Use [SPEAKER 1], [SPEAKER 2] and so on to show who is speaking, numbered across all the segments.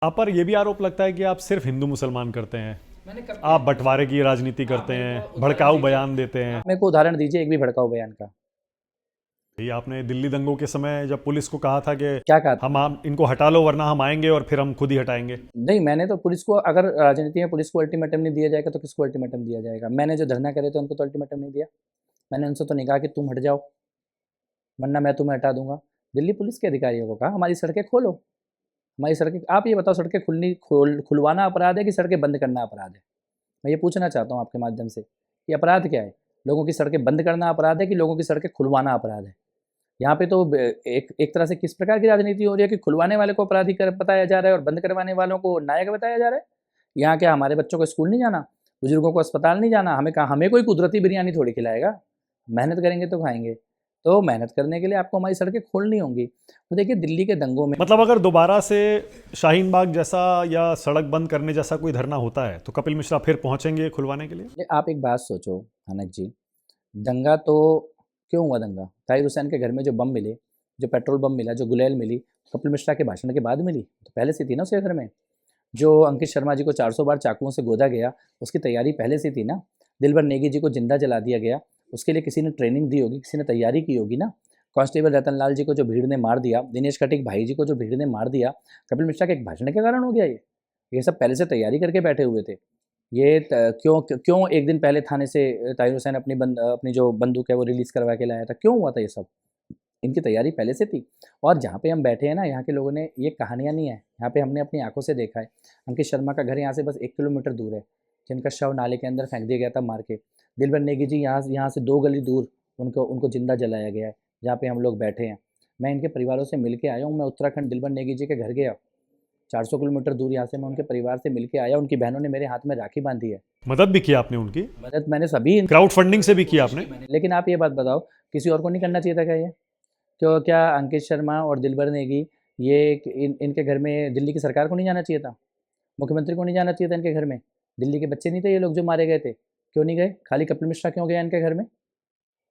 [SPEAKER 1] आप पर यह भी आरोप लगता है कि आप सिर्फ हिंदू मुसलमान करते हैं, आप बंटवारे की राजनीति करते हैं, भड़काऊ बयान देते हैं।
[SPEAKER 2] मेरे को उदाहरण दीजिए एक भी भड़काऊ बयान का।
[SPEAKER 1] ये आपने दिल्ली दंगों के समय जब पुलिस को कहा था कि
[SPEAKER 2] क्या कहा था?
[SPEAKER 1] हम इनको हटा लो वरना हम आएंगे और फिर हम खुद ही हटाएंगे।
[SPEAKER 2] नहीं, मैंने तो पुलिस को, अगर राजनीति में पुलिस को अल्टीमेटम नहीं दिया जाएगा तो किसको अल्टीमेटम दिया जाएगा? मैंने जो धरना करे थे उनको तो अल्टीमेटम नहीं दिया। मैंने उनसे तो नहीं कहा कि तुम हट जाओ वरना मैं तुम्हें हटा दूंगा। दिल्ली पुलिस के अधिकारियों को कहा हमारी सड़कें खोलो, हमारी सड़कें। आप ये बताओ, सड़कें खुलवाना अपराध है कि सड़कें बंद करना अपराध है? मैं ये पूछना चाहता हूँ आपके माध्यम से कि अपराध क्या है? लोगों की सड़कें बंद करना अपराध है कि लोगों की सड़कें खुलवाना अपराध है? यहाँ पे तो एक तरह से किस प्रकार की राजनीति हो रही है कि खुलवाने वाले को अपराधी बताया जा रहा है और बंद करवाने वालों को नायक बताया जा रहा है। यहाँ क्या हमारे बच्चों को स्कूल नहीं जाना, बुजुर्गों को अस्पताल नहीं जाना? हमें कोई कुदरती बिरयानी थोड़ी खिलाएगा। मेहनत करेंगे तो खाएंगे। तो मेहनत करने के लिए आपको हमारी सड़कें खोलनी होंगी। तो देखिए दिल्ली के दंगों में,
[SPEAKER 1] मतलब अगर दोबारा से शाहीन बाग जैसा या सड़क बंद करने जैसा कोई धरना होता है तो कपिल मिश्रा फिर पहुंचेंगे खुलवाने के लिए?
[SPEAKER 2] आप एक बात सोचो हनक जी, दंगा तो क्यों हुआ? दंगा ताहिर हुसैन के घर में जो बम मिले, जो पेट्रोल बम मिला, जो गुलेल मिली, कपिल मिश्रा के भाषण के बाद मिली? तो पहले से थी ना उसके घर में। जो अंकित शर्मा जी को 400 बार चाकुओं से गोदा गया, उसकी तैयारी पहले से थी ना। दिलबर नेगी जी को जिंदा जला दिया गया, उसके लिए किसी ने ट्रेनिंग दी होगी, किसी ने तैयारी की होगी ना। कांस्टेबल रतन लाल जी को जो भीड़ ने मार दिया, दिनेश कटिक भाई जी को जो भीड़ ने मार दिया, कपिल मिश्रा के एक भाषण के कारण हो गया ये सब पहले से तैयारी करके बैठे हुए थे। ये क्यों क्यों एक दिन पहले थाने से ताहिर हुसैन अपनी जो बंदूक है वो रिलीज़ करवा के लाया था? क्यों हुआ था ये सब? इनकी तैयारी पहले से थी। और जहाँ पे हम बैठे हैं ना, यहाँ के लोगों ने, ये कहानियाँ नहीं है, यहाँ पे हमने अपनी आंखों से देखा है। अंकित शर्मा का घर यहाँ से बस 1 किलोमीटर दूर है, जिनका शव नाले के अंदर फेंक दिया गया था मार के। दिलबर नेगी जी यहाँ से 2 गली दूर उनको जिंदा जलाया गया है, जहाँ पे हम लोग बैठे हैं। मैं इनके परिवारों से मिल के आया हूँ। मैं उत्तराखंड दिलबर नेगी जी के घर गया, 400 किलोमीटर दूर यहाँ से मैं उनके परिवार से मिल के आया। उनकी बहनों ने मेरे हाथ में राखी बांधी है।
[SPEAKER 1] मदद भी किया आपने उनकी?
[SPEAKER 2] मदद मैंने सभी
[SPEAKER 1] क्राउड फंडिंग से भी किया आपने?
[SPEAKER 2] लेकिन आप ये बात बताओ, किसी और को नहीं करना चाहिए था क्या ये? क्यों, क्या अंकित शर्मा और दिलबर नेगी इनके घर में दिल्ली की सरकार को नहीं जाना चाहिए था? मुख्यमंत्री को नहीं जाना चाहिए था इनके घर में? दिल्ली के बच्चे नहीं थे ये लोग जो मारे गए थे? क्यों नहीं गए? खाली कपिल मिश्रा क्यों गया इनके घर में?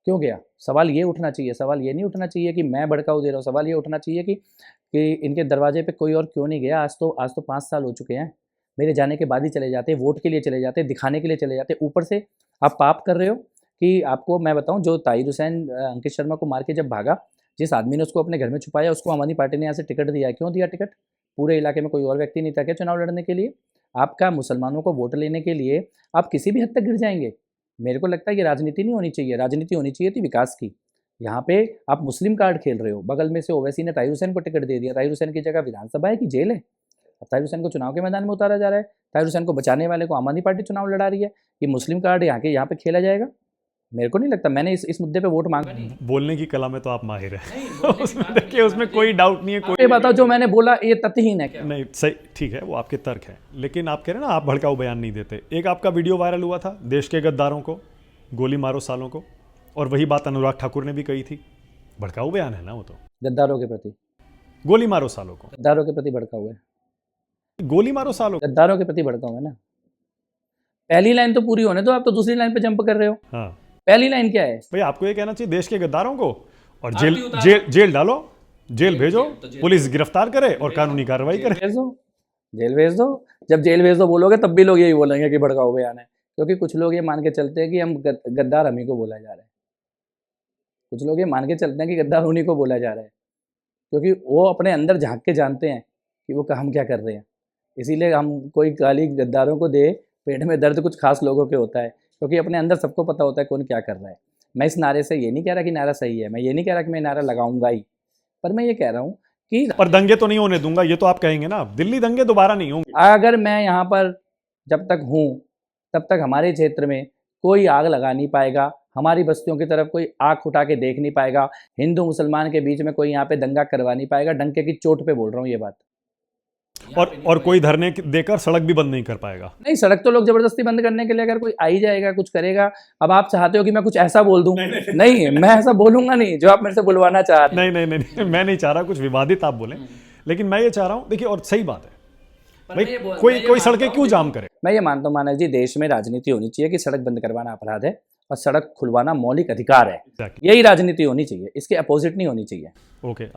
[SPEAKER 2] क्यों गया? सवाल ये उठना चाहिए। सवाल ये नहीं उठना चाहिए कि मैं भड़काऊ दे रहा हूँ। सवाल ये उठना चाहिए कि इनके दरवाजे पे कोई और क्यों नहीं गया? आज तो 5 साल हो चुके हैं। मेरे जाने के बाद ही चले जाते, वोट के लिए चले जाते, दिखाने के लिए चले जाते। ऊपर से आप पाप कर रहे हो कि आपको मैं बताऊं, जो ताहिर हुसैन अंकित शर्मा को मार के जब भागा, जिस आदमी ने उसको अपने घर में छुपाया, उसको आम आदमी पार्टी ने यहाँ से टिकट दिया। क्यों दिया टिकट? पूरे इलाके में कोई और व्यक्ति नहीं था क्या चुनाव लड़ने के लिए? आपका मुसलमानों को वोट लेने के लिए आप किसी भी हद तक गिर जाएंगे। मेरे को लगता है ये राजनीति नहीं होनी चाहिए। राजनीति होनी चाहिए थी विकास की। यहाँ पे आप मुस्लिम कार्ड खेल रहे हो। बगल में से ओवैसी ने ताहिर हुसैन को टिकट दे दिया। ताहिर हुसैन की जगह विधानसभा है कि जेल है? अब ताहिर हुसैन को चुनाव के मैदान में उतारा जा रहा है। ताहिर हुसैन को बचाने वाले को आम आदमी पार्टी चुनाव लड़ा रही है। ये मुस्लिम कार्ड यहाँ पे खेला जाएगा? मेरे को नहीं लगता। मैंने इस मुद्दे पे वोट मांगा नहीं।
[SPEAKER 1] बोलने की कला में तो आप माहिर हैं। उसमें देखिए, उसमें कोई डाउट नहीं है।
[SPEAKER 2] ये बताओ जो मैंने बोला ये तथ्यहीन है क्या?
[SPEAKER 1] नहीं, सही, ठीक है, वो आपके तर्क है, लेकिन आप कह रहे हैं ना आप भड़काऊ बयान नहीं देते। एक आपका वीडियो वायरल हुआ था, देश के गद्दारों को गोली मारो सालों को, और वही बात अनुराग ठाकुर ने भी कही थी। भड़काऊ बयान है ना वो? तो
[SPEAKER 2] गद्दारों के प्रति
[SPEAKER 1] गोली मारो सालों को,
[SPEAKER 2] गद्दारों के प्रति भड़का हुआ है।
[SPEAKER 1] गोली मारो सालों को,
[SPEAKER 2] गद्दारों के प्रति भड़का हुआ है ना। पहली लाइन तो पूरी होने दो, आप तो दूसरी लाइन पे जंप कर रहे हो।
[SPEAKER 1] हाँ,
[SPEAKER 2] पहली लाइन क्या है?
[SPEAKER 1] भाई आपको ये कहना चाहिए देश के गद्दारों को और जेल डालो, जेल भेजो, पुलिस गिरफ्तार करे और कानूनी कार्रवाई करे।
[SPEAKER 2] जेल भेज दो। जब जेल भेज दो बोलोगे तब भी लोग यही बोलेंगे कि भड़काऊ बयान है, क्योंकि कुछ लोग ये मान के चलते हैं कि हम गद्दार हम ही को बोला जा रहा है। कुछ लोग ये मान के चलते हैं कि गद्दार उन्हीं को बोला जा रहा है, क्योंकि वो अपने अंदर झांक के जानते हैं कि वो हम क्या कर रहे हैं। इसीलिए हम कोई गाली गद्दारों को दे, पेट में दर्द कुछ खास लोगों के होता है, क्योंकि अपने अंदर सबको पता होता है कौन क्या कर रहा है। मैं इस नारे से ये नहीं कह रहा कि नारा सही है, मैं ये नहीं कह रहा कि मैं नारा लगाऊंगा ही, पर मैं ये कह रहा हूँ कि
[SPEAKER 1] पर दंगे तो नहीं होने दूंगा, ये तो आप कहेंगे ना, दिल्ली दंगे दोबारा नहीं होंगे।
[SPEAKER 2] अगर मैं यहाँ पर जब तक हूँ तब तक हमारे क्षेत्र में कोई आग लगा नहीं पाएगा, हमारी बस्तियों की तरफ कोई आँख उठा के देख नहीं पाएगा, हिंदू मुसलमान के बीच में कोई यहाँ पे दंगा करवा नहीं पाएगा। डंके की चोट पे बोल रहा हूँ ये बात।
[SPEAKER 1] और कोई धरने देकर सड़क भी बंद नहीं कर पाएगा।
[SPEAKER 2] नहीं, सड़क तो लोग जबरदस्ती बंद करने के लिए अगर कोई आ ही जाएगा, कुछ करेगा। अब आप चाहते हो कि मैं कुछ ऐसा बोल दूं? नहीं, मैं ऐसा बोलूंगा नहीं जो आप मेरे से बुलवाना चाह रहे हैं।
[SPEAKER 1] नहीं, मैं नहीं चाह रहा कुछ विवादित आप बोलें, लेकिन मैं ये चाह रहा हूं, देखिए, और सही बात है भाई, कोई सड़कें क्यों जाम करे?
[SPEAKER 2] मैं ये मानता हूँ मानव जी, देश में राजनीति होनी चाहिए कि सड़क बंद करवाना अपराध है और सड़क खुलवाना मौलिक अधिकार है। यही राजनीति होनी चाहिए, इसके अपोजिट नहीं होनी चाहिए।
[SPEAKER 1] ओके।